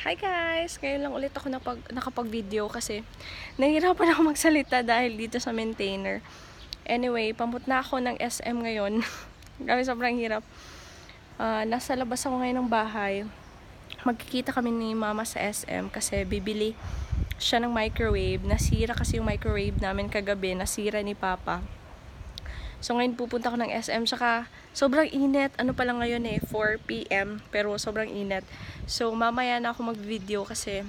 Hi guys! Ngayon lang ulit ako nakapag-video kasi nahihirapan ako magsalita dahil dito sa maintainer. Anyway, pamput na ako ng SM ngayon. Grabe, sobrang hirap. Nasa labas ako ngayon ng bahay. Magkikita kami ni Mama sa SM kasi bibili siya ng microwave. Nasira kasi yung microwave namin kagabi. Nasira ni Papa. So ngayon pupunta ako ng SM, saka sobrang init. Ano pa lang ngayon 4 PM, pero sobrang init. So mamaya na ako mag-video kasi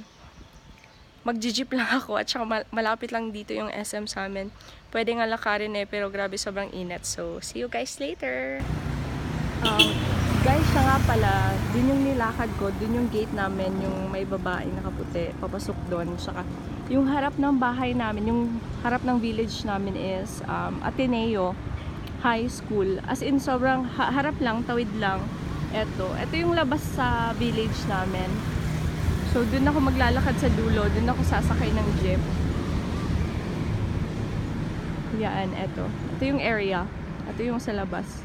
mag-jeep lang ako at saka malapit lang dito yung SM sa amin. Pwede nga lakarin pero grabe sobrang init. So see you guys later. Guys, siya nga pala, din yung nilakad ko, din yung gate namin, yung may babae nakaputi, papasok doon. Saka yung harap ng bahay namin, yung harap ng village namin is Ateneo High School. As in, sobrang harap lang, tawid lang. Ito yung labas sa village namin. So, dun ako maglalakad sa dulo. Dun ako sasakay ng jeep. Yan, ito. Ito yung area. Ito yung sa labas.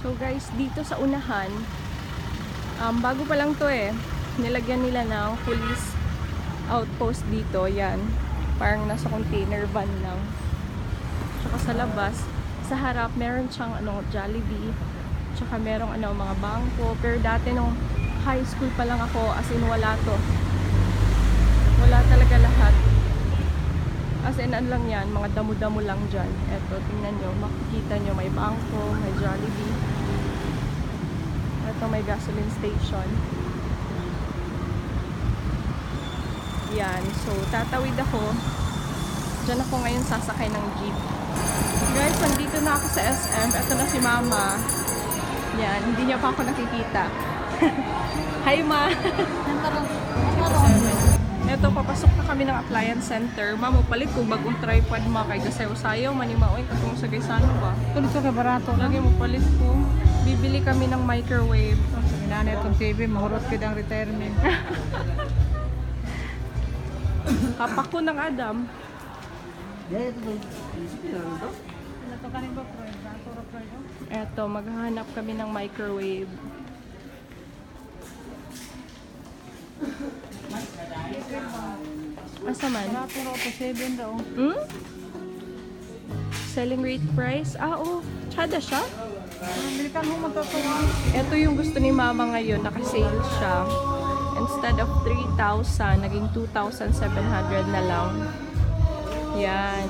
So, guys, dito sa unahan, bago pa lang to nilagyan nila ng police outpost dito, yan. Parang nasa container van lang. Tsaka sa labas, sa harap, meron siyang Jollibee. Tsaka merong mga bangko. Pero dati nung high school pa lang ako, as in wala to. Wala talaga lahat. As in lang yan, mga damo-damo lang dyan. Eto, tingnan nyo, makikita nyo, may bangko, may Jollibee. Eto, may gasoline station. Yan. So, tatawid ako. Diyan ako ngayon sasakay ng jeep. Guys, nandito na ako sa SM. Ito na si Mama. Yan. Hindi niya pa ako nakikita. Hi, Ma! Ito, papasok na kami ng appliance center. Mama, palit ko bagong tripod mo kay gasayo-sayo. Manimaoy, katong sa gaysano ba? Ito ka barato Lagi mo palit ko. Bibili kami ng microwave. Inanay itong TV, mahurot ka ng retirement. Kapak ko ng Adam. Eto, maghahanap kami ng microwave. Asa man? Hmm? Selling rate price? Oo. Tsada siya? Ito yung gusto ni Mama ngayon. Naka-sale siya. Instead of 3,000, naging 2,700 na lang. Yan.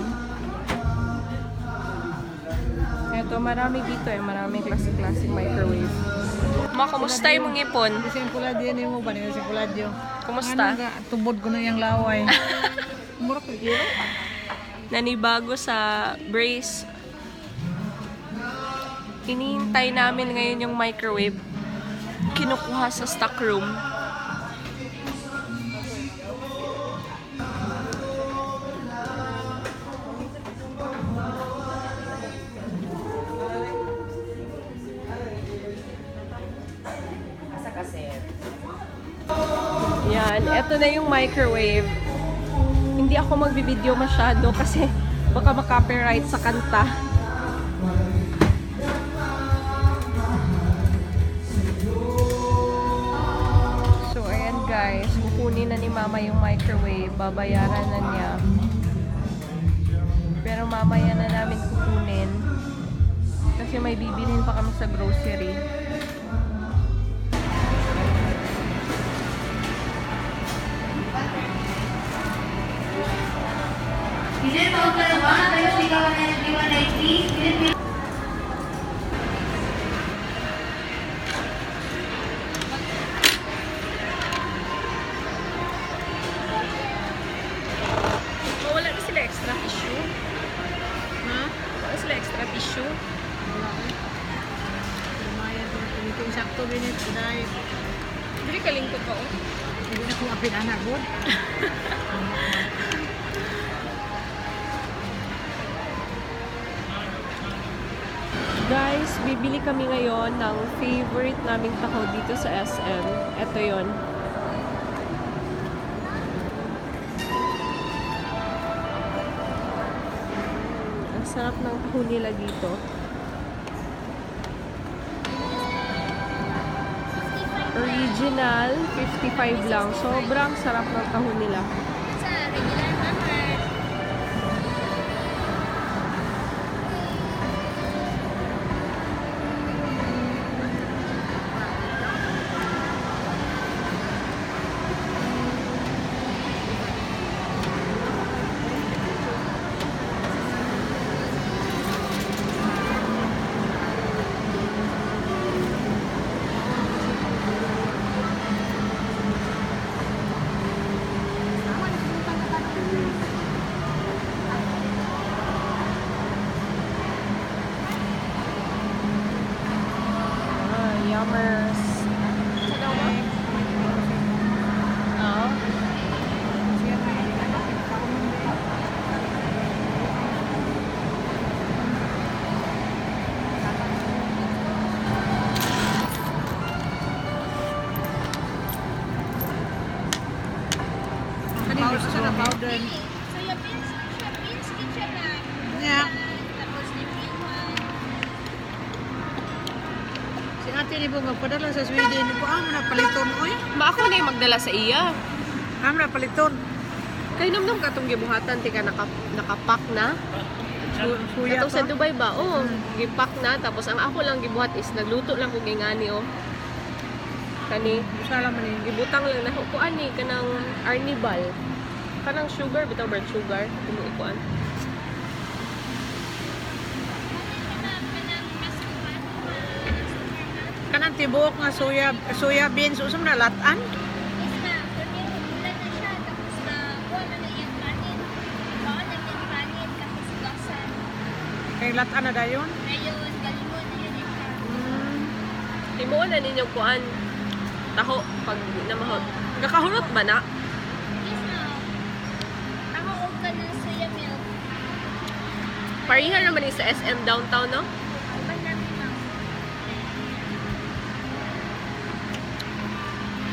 Ito, marami dito maraming klase-klaseng microwave. Ma, kumusta yung mga ipon? Simpuladyo yan mo ba? Simpuladyo. Kumusta? Tubod ko na yung laway. Murok ko yun. Nanibago sa brace. Hinihintay namin ngayon yung microwave. Kinukuha sa stock room. Yan, eto na yung microwave. Hindi ako magbibideo masyado kasi baka makopyright sa kanta. So, ayan guys, kukunin na ni Mama yung microwave. Babayaran na niya. Pero mamaya na namin kukunin. Kasi may bibilhin pa kami sa grocery. Is it total 1,190? Wala na sila extra tissue. Ha? Wala sila extra tissue. Ito isakto binit. Hindi kalingkod ba? Hindi na kung apin anak ko. Guys, bibili kami ngayon ng favorite naming taho dito sa SM. Ito yon. Ang sarap ng taho nila dito. original, 55 lang. Sobrang sarap ng tahon nila. Sa regular number. Yummers. Oo. Kanina sa na powder. So, yung beans kitchen na. Yeah. Tapos, lipiwan. Si ate ni Bong magpadala sa Sweden. Ni Bong, na paliton. Oy, Ma ako na yung magdala sa iya. na paliton. Kay namnam ka itong gibuhatan, tika nakapak na. Suya Katong sa pa. Dubai ba? Oo, gipak na. Tapos ang ako lang gibuhat is nagluto lang ko gingani, oh. Kani, Usala man ni. gibutang lang na kuan ni kanang arnibal. Kanang sugar, bitaw brown sugar. Tumo ikuan. Kanang tibuok nga soya beans usam na latan. Yes, ma'am. Pero ulan na siya. Tapos, buwan na yung kanin. Bawal na yung kanin. Tapos, gasan. Kay latan na dayon. Ngayon, galimon na yun siya. Timuon na ninyong kuan. Taho pag namahot. Kakahurot ba na? Yes, ma'am. Nakaog ka ng soya milk. Parihan naman yung sa SM downtown, no? Uban namin, ma'am.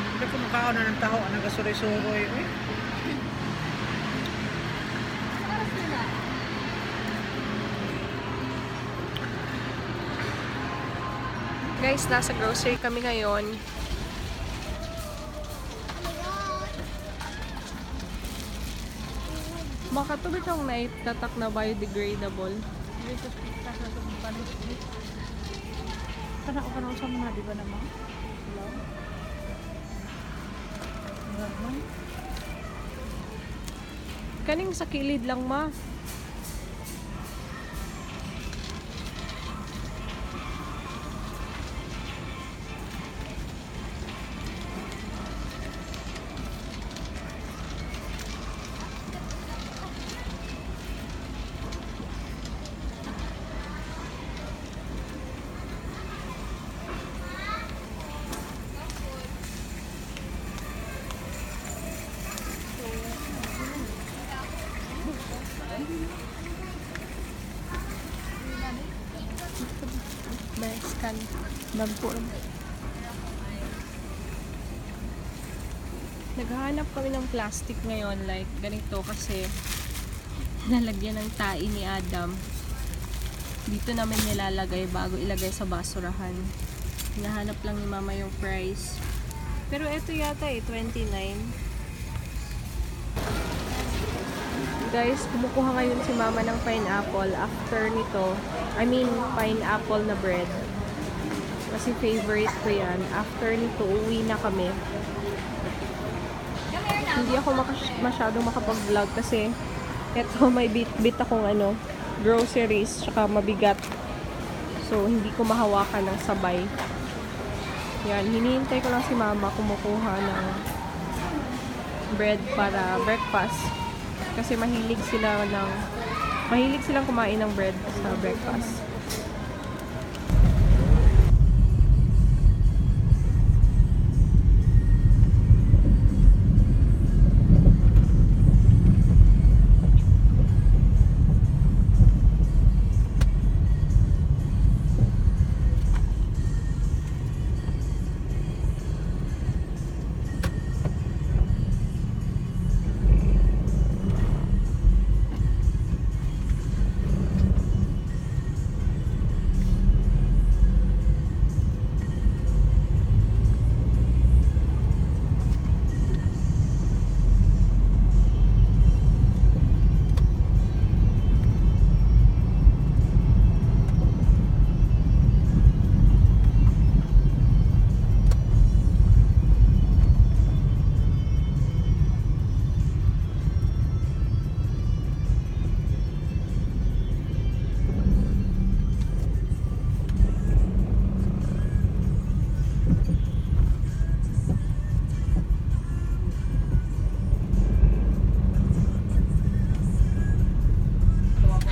Hindi ko makaon na ng taho. Nagasuroy-suroy. Eh. Sa oras na na. Guys, nasa grocery kami ngayon. Makatubig ang naitatak na biodegradable. Kana ko kanang sa mga di ba naman? Hello. Kaning sa kilid lang, ma. Scan. Nagpo. Naghahanap kami ng plastic ngayon, like ganito kasi nalagyan ng tai ni Adam. Dito namin nilalagay bago ilagay sa basurahan. Hinahanap lang ni Mama yung price. Pero ito yata 29. Guys, kumukuha ngayon si Mama ng pineapple after nito. I mean, pineapple na bread. Kasi favorite ko yan. After nito, uwi na kami. Hindi ako masyadong makapag-vlog kasi eto may bit akong groceries tsaka mabigat. So, hindi ko mahawakan ng sabay. Yan, hinihintay ko lang si Mama kumukuha ng bread para breakfast. Kasi mahilig silang kumain ng bread sa breakfast.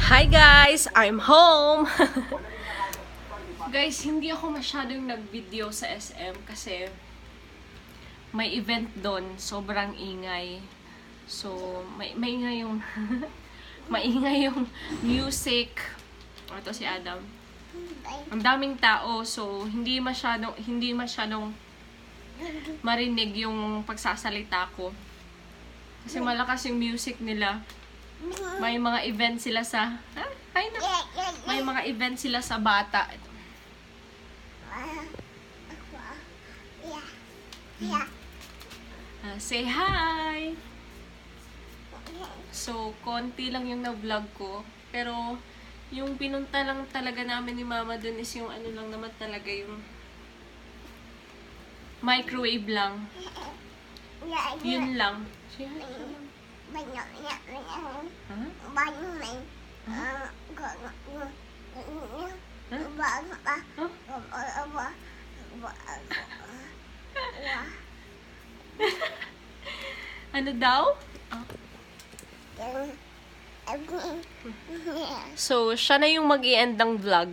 Hi guys! I'm home! Guys, hindi ako masyadong nag-video sa SM kasi may event doon. Sobrang ingay. So, maingay yung maingay yung music. Ito si Adam. Ang daming tao, so hindi masyadong marinig yung pagsasalita ko. Kasi malakas yung music nila. May mga event sila sa may mga event sila sa bata. Say hi! So, konti lang yung na-vlog ko. Pero, yung pinunta lang talaga namin ni Mama dun is yung ano lang naman talaga yung microwave lang. Yun lang. Ano daw? So, siya na yung mag-i-end ng vlog.